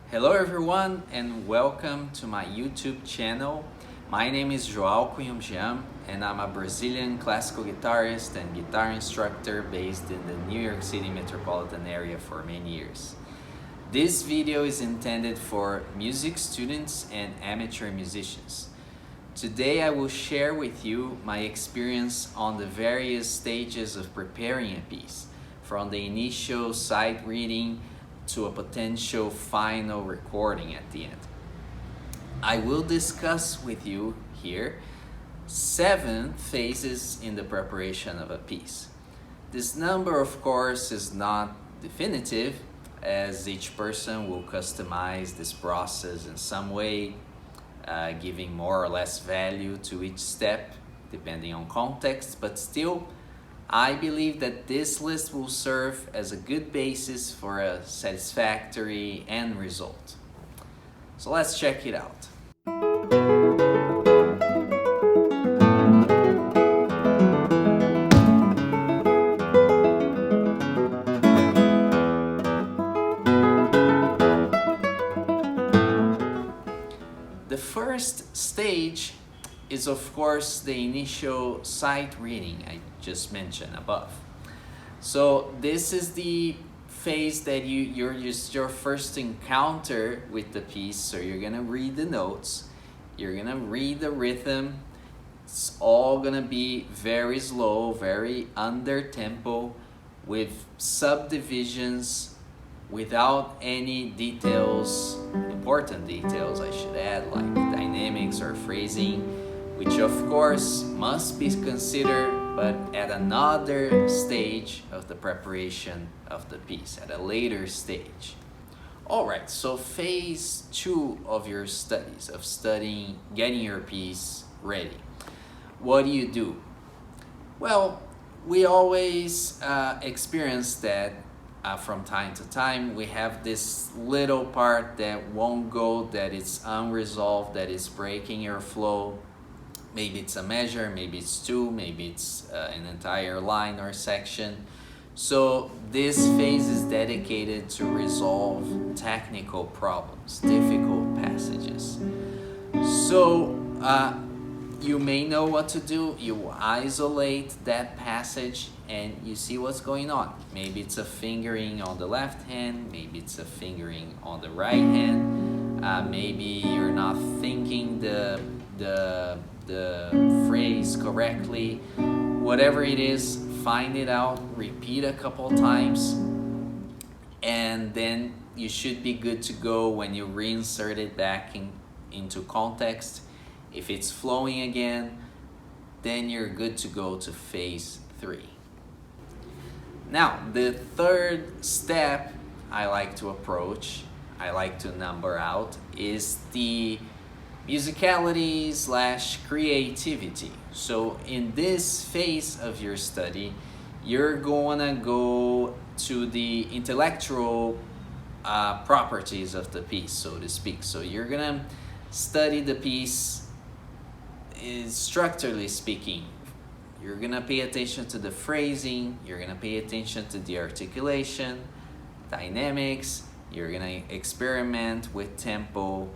Hello everyone and welcome to my YouTube channel. My name is Kouyoumdjian and I'm a Brazilian classical guitarist and guitar instructor based in the New York City metropolitan area for many years. This video is intended for music students and amateur musicians. Today I will share with you my experience on the various stages of preparing a piece, from the initial sight reading to a potential final recording at the end. I will discuss with you here 7 phases in the preparation of a piece. This number, of course, is not definitive, as each person will customize this process in some way, giving more or less value to each step depending on context, but still I believe that this list will serve as a good basis for a satisfactory end result. So let's check it out. The first stage is, of course, the initial sight reading I just mentioned above. So this is the phase that you're just your first encounter with the piece. So you're gonna read the notes, you're gonna read the rhythm. It's all gonna be very slow, very under tempo, with subdivisions, without any details, important details I should add, like dynamics or phrasing, which of course must be considered, but at another stage of the preparation of the piece, at a later stage. Alright, so phase 2 of your studies, of studying, getting your piece ready. What do you do? Well, we always experience that from time to time. We have this little part that won't go, that is unresolved, that is breaking your flow. Maybe it's a measure, maybe it's 2, maybe it's an entire line or section. So this phase is dedicated to resolve technical problems, difficult passages. So you may know what to do. You isolate that passage and you see what's going on. Maybe it's a fingering on the left hand, maybe it's a fingering on the right hand. Maybe you're not thinking the phrase correctly. Whatever it is, find it out, repeat a couple times, and then you should be good to go when you reinsert it back into context. If it's flowing again, then you're good to go to phase 3. Now, the third step I like to approach, I like to number out, is the musicality / creativity. So in this phase of your study, you're gonna go to the intellectual properties of the piece, so to speak. So you're gonna study the piece, structurally speaking. You're gonna pay attention to the phrasing, you're gonna pay attention to the articulation, dynamics, you're gonna experiment with tempo,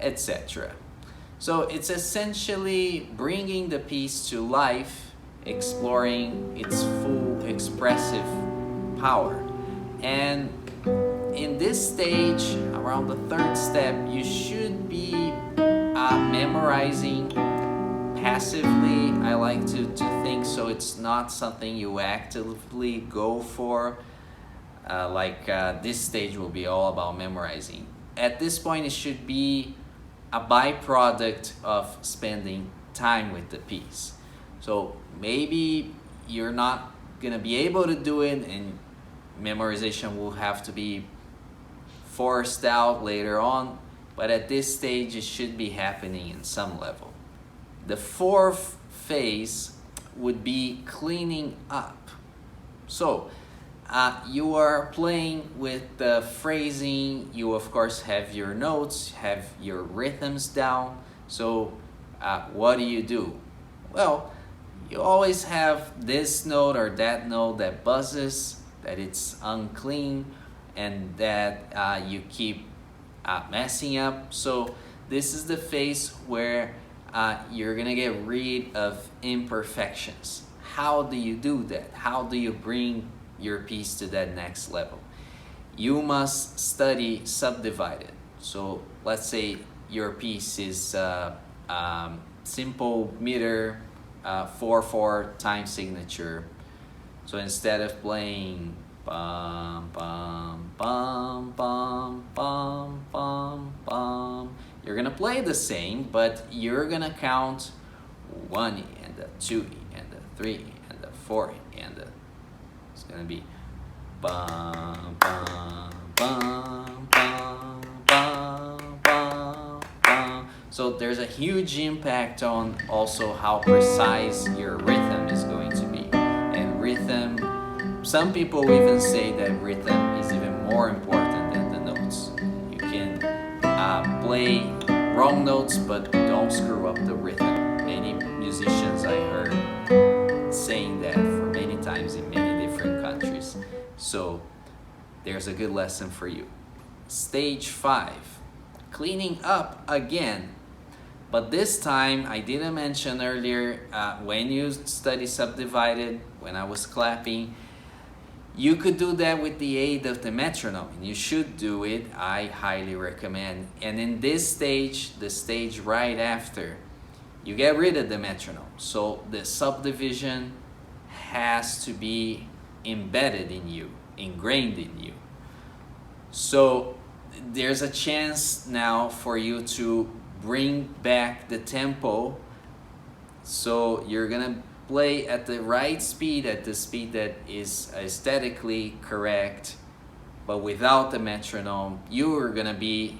etc. So it's essentially bringing the piece to life, exploring its full expressive power. And in this stage, around the third step, you should be memorizing passively. I like to think so. It's not something you actively go for. This stage will be all about memorizing. At this point, it should be a byproduct of spending time with the piece. So maybe you're not gonna be able to do it, and memorization will have to be forced out later on, but at this stage it should be happening in some level. The fourth phase would be cleaning up. So you are playing with the phrasing, you of course have your notes, have your rhythms down. So what do? Well, you always have this note or that note that buzzes, that it's unclean, and that you keep messing up. So this is the phase where you're gonna get rid of imperfections. How do you do that? How do you bring your piece to that next level? You must study subdivided. So let's say your piece is simple meter 4/4 time signature. So instead of playing bum bum bum bum bum bum bum, you're gonna play the same, but you're gonna count 1 and the 2 and the 3 and the 4 and the, it's gonna be bum bum bum bum bum bum bum. So there's a huge impact on also how precise your rhythm is going to be. And rhythm, some people even say that rhythm is even more important than the notes. You can play wrong notes, but don't screw up the rhythm. Many musicians I heard saying that for many times in many different countries. So there's a good lesson for you. Stage 5, cleaning up again. But this time, I didn't mention earlier, when you study subdivided, when I was clapping, you could do that with the aid of the metronome. And you should do it, I highly recommend. And in this stage, the stage right after, you get rid of the metronome. So the subdivision has to be embedded in you, ingrained in you. So there's a chance now for you to bring back the tempo. So you're gonna play at the right speed, at the speed that is aesthetically correct, but without the metronome. You are gonna be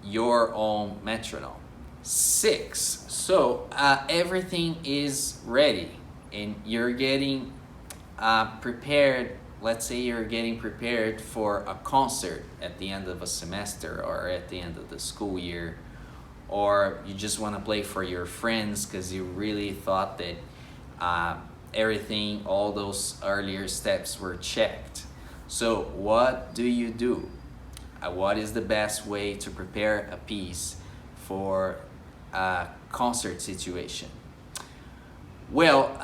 your own metronome. 6, so everything is ready and you're getting prepared. Let's say you're getting prepared for a concert at the end of a semester or at the end of the school year, or you just want to play for your friends because you really thought that everything, all those earlier steps were checked. So what do you do? What is the best way to prepare a piece for a concert situation? Well,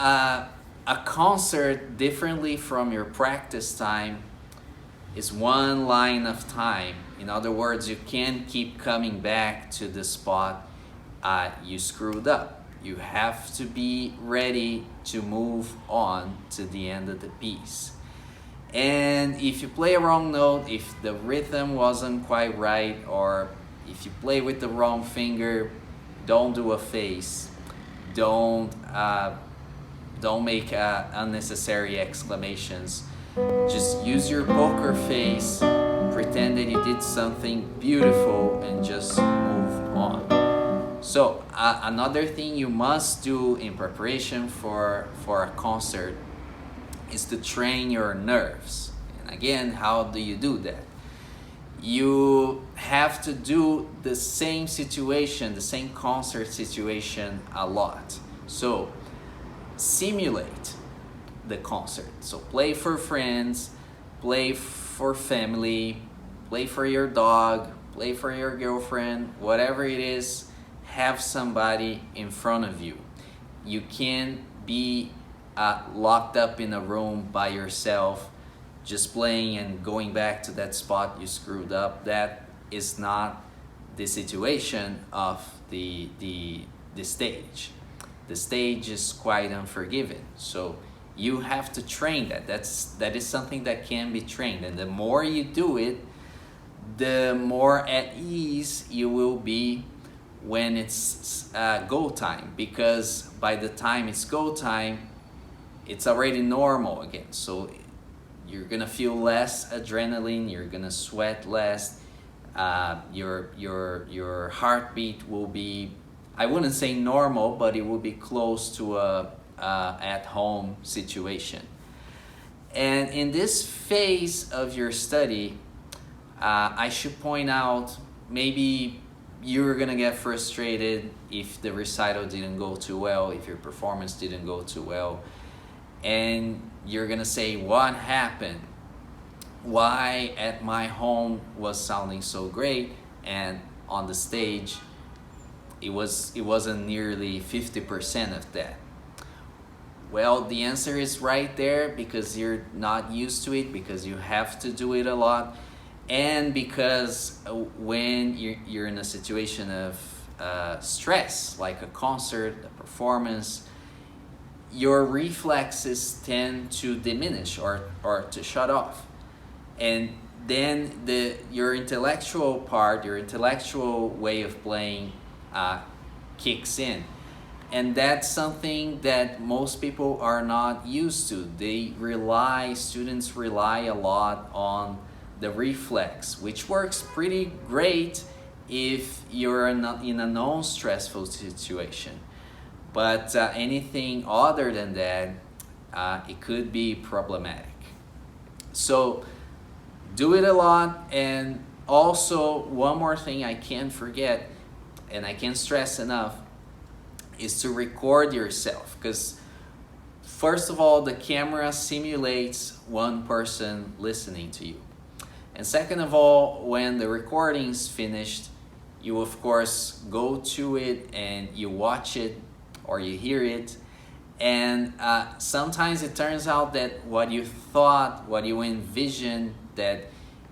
a concert, differently from your practice time, is one line of time. In other words, you can't keep coming back to the spot you screwed up. You have to be ready to move on to the end of the piece. And if you play a wrong note, if the rhythm wasn't quite right, or if you play with the wrong finger, don't do a face. Don't make unnecessary exclamations. Just use your poker face, pretend that you did something beautiful, and just move on. So another thing you must do in preparation for a concert is to train your nerves. And again, how do you do that? You have to do the same situation, the same concert situation a lot. So simulate the concert. So play for friends, play for family, play for your dog, play for your girlfriend, whatever it is, have somebody in front of you. You can't be locked up in a room by yourself, just playing and going back to that spot you screwed up. That is not the situation of the stage. The stage is quite unforgiving. So you have to train that. That is something that can be trained. And the more you do it, the more at ease you will be when it's go time. Because by the time it's go time, it's already normal again. So you're gonna feel less adrenaline, you're gonna sweat less, your heartbeat will be, I wouldn't say normal, but it will be close to a at-home situation. And in this phase of your study, I should point out, maybe you're gonna get frustrated if the recital didn't go too well, if your performance didn't go too well, and you're gonna say, what happened? Why at my home was sounding so great, and on the stage it wasn't nearly 50% of that. Well, the answer is right there, because you're not used to it, because you have to do it a lot, and because when you're in a situation of stress, like a concert, a performance, your reflexes tend to diminish or to shut off. And then your intellectual part, your intellectual way of playing kicks in. And that's something that most people are not used to. Students rely a lot on the reflex, which works pretty great if you're in a non-stressful situation. But anything other than that, it could be problematic. So do it a lot. And also, one more thing I can't forget, and I can't stress enough, is to record yourself. Because first of all, the camera simulates one person listening to you. And second of all, when the recording's finished, you of course go to it and you watch it or you hear it. And sometimes it turns out that what you thought, what you envisioned that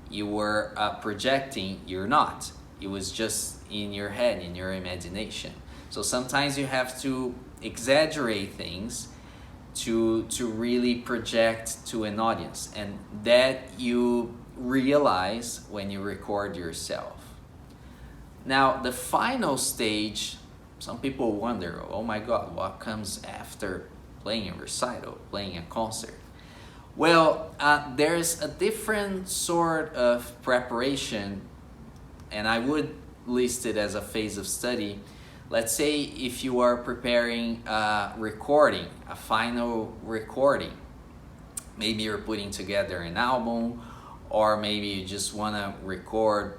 you were projecting, you're not. It was just in your head, in your imagination. So sometimes you have to exaggerate things to really project to an audience, and that you realize when you record yourself. Now, the final stage, some people wonder, oh my God, what comes after playing a recital, playing a concert? Well, there's a different sort of preparation, and I would list it as a phase of study. Let's say if you are preparing a recording, a final recording. Maybe you're putting together an album, or maybe you just want to record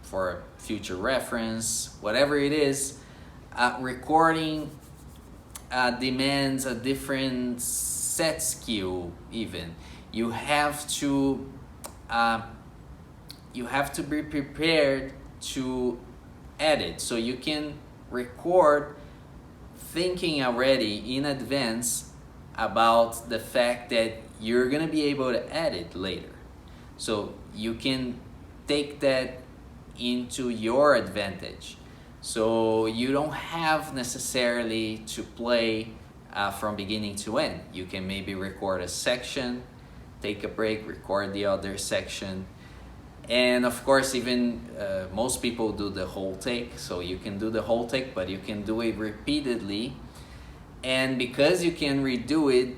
for future reference. Whatever it is, recording demands a different set skill even. You have to be prepared to edit, so you can record thinking already in advance about the fact that you're gonna be able to edit later. So you can take that into your advantage. So you don't have necessarily to play from beginning to end. You can maybe record a section, take a break, record the other section. And of course, even most people do the whole take, so you can do the whole take, but you can do it repeatedly. And because you can redo it,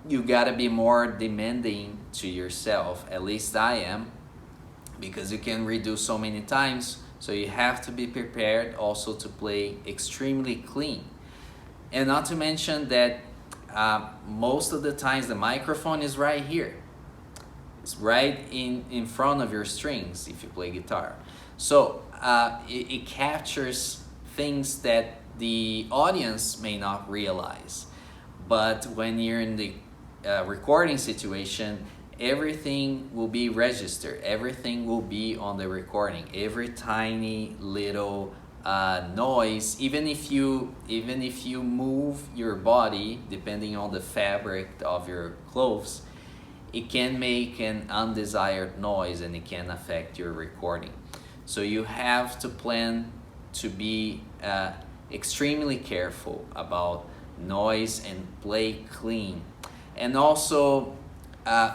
you gotta be more demanding to yourself. At least I am, because you can redo so many times. So you have to be prepared also to play extremely clean. And not to mention that most of the times the microphone is right here. It's right in front of your strings if you play guitar. So it captures things that the audience may not realize. But when you're in the recording situation, everything will be registered. Everything will be on the recording. Every tiny little noise, even if you move your body, depending on the fabric of your clothes, it can make an undesired noise and it can affect your recording. So you have to plan to be extremely careful about noise and play clean. And also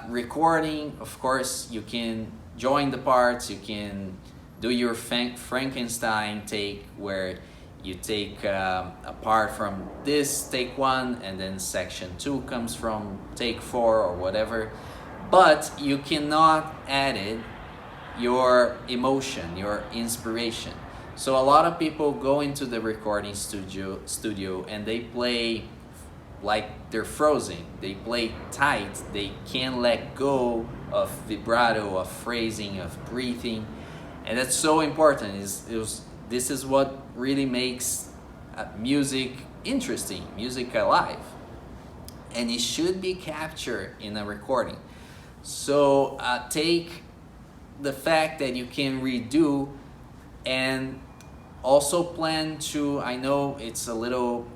recording, of course, you can join the parts, you can do your Frankenstein take, where you take a part from this take 1 and then section 2 comes from take 4 or whatever, but you cannot edit your emotion, your inspiration. So a lot of people go into the recording studio and they play like they're frozen. They play tight. They can't let go of vibrato, of phrasing, of breathing. And that's so important. This is what really makes music interesting, music alive. And it should be captured in a recording. So take the fact that you can redo, and also plan to, I know it's a little,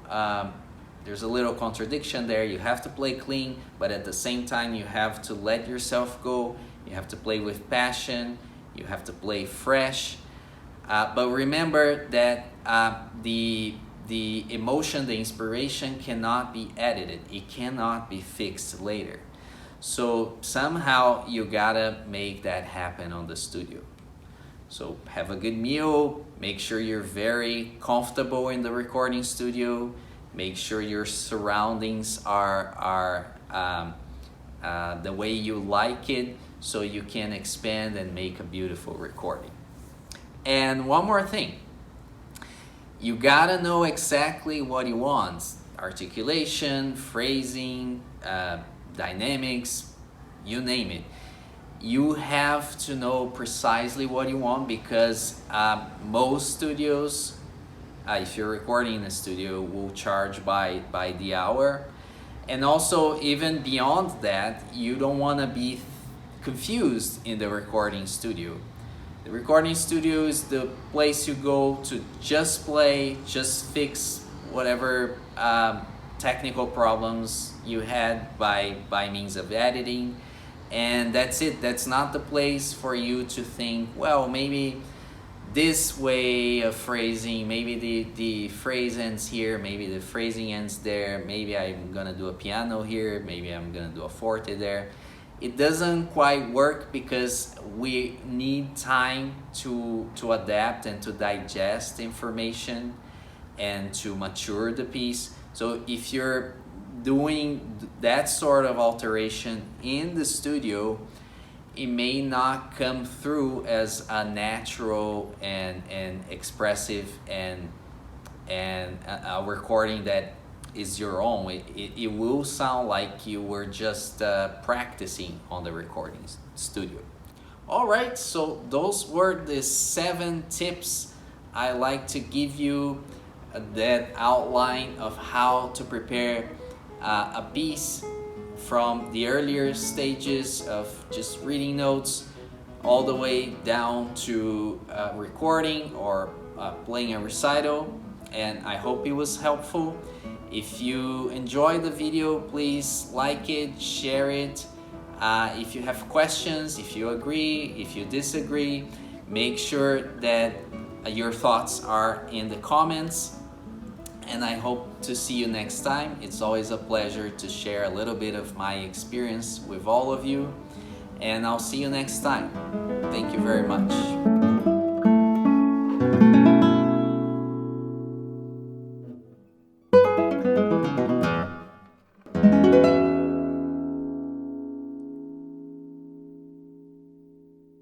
there's a little contradiction there. You have to play clean, but at the same time you have to let yourself go. You have to play with passion. You have to play fresh. But remember that the emotion, the inspiration cannot be edited. It cannot be fixed later. So somehow you gotta make that happen on the studio. So have a good meal, make sure you're very comfortable in the recording studio, make sure your surroundings are the way you like it, so you can expand and make a beautiful recording. And one more thing, you gotta know exactly what you want. Articulation, phrasing, dynamics, you name it. You have to know precisely what you want, because most studios, if you're recording in a studio, will charge by the hour. And also, even beyond that, you don't want to be confused in the recording studio. The recording studio is the place you go to just play, just fix whatever technical problems you had by means of editing. And that's it. That's not the place for you to think, well, maybe this way of phrasing, maybe the phrase ends here, maybe the phrasing ends there, maybe I'm gonna do a piano here, maybe I'm gonna do a forte there. It doesn't quite work, because we need time to adapt and to digest information and to mature the piece. So if you're doing that sort of alteration in the studio, it may not come through as a natural and expressive and a recording that is your own. It will sound like you were just practicing on the recording studio. All right, so those were the 7 tips I like to give you, that outline of how to prepare a piece from the earlier stages of just reading notes all the way down to recording or playing a recital. And I hope it was helpful. If you enjoyed the video, please like it, share it. If you have questions, if you agree, if you disagree, make sure that your thoughts are in the comments. And I hope to see you next time. It's always a pleasure to share a little bit of my experience with all of you. And I'll see you next time. Thank you very much.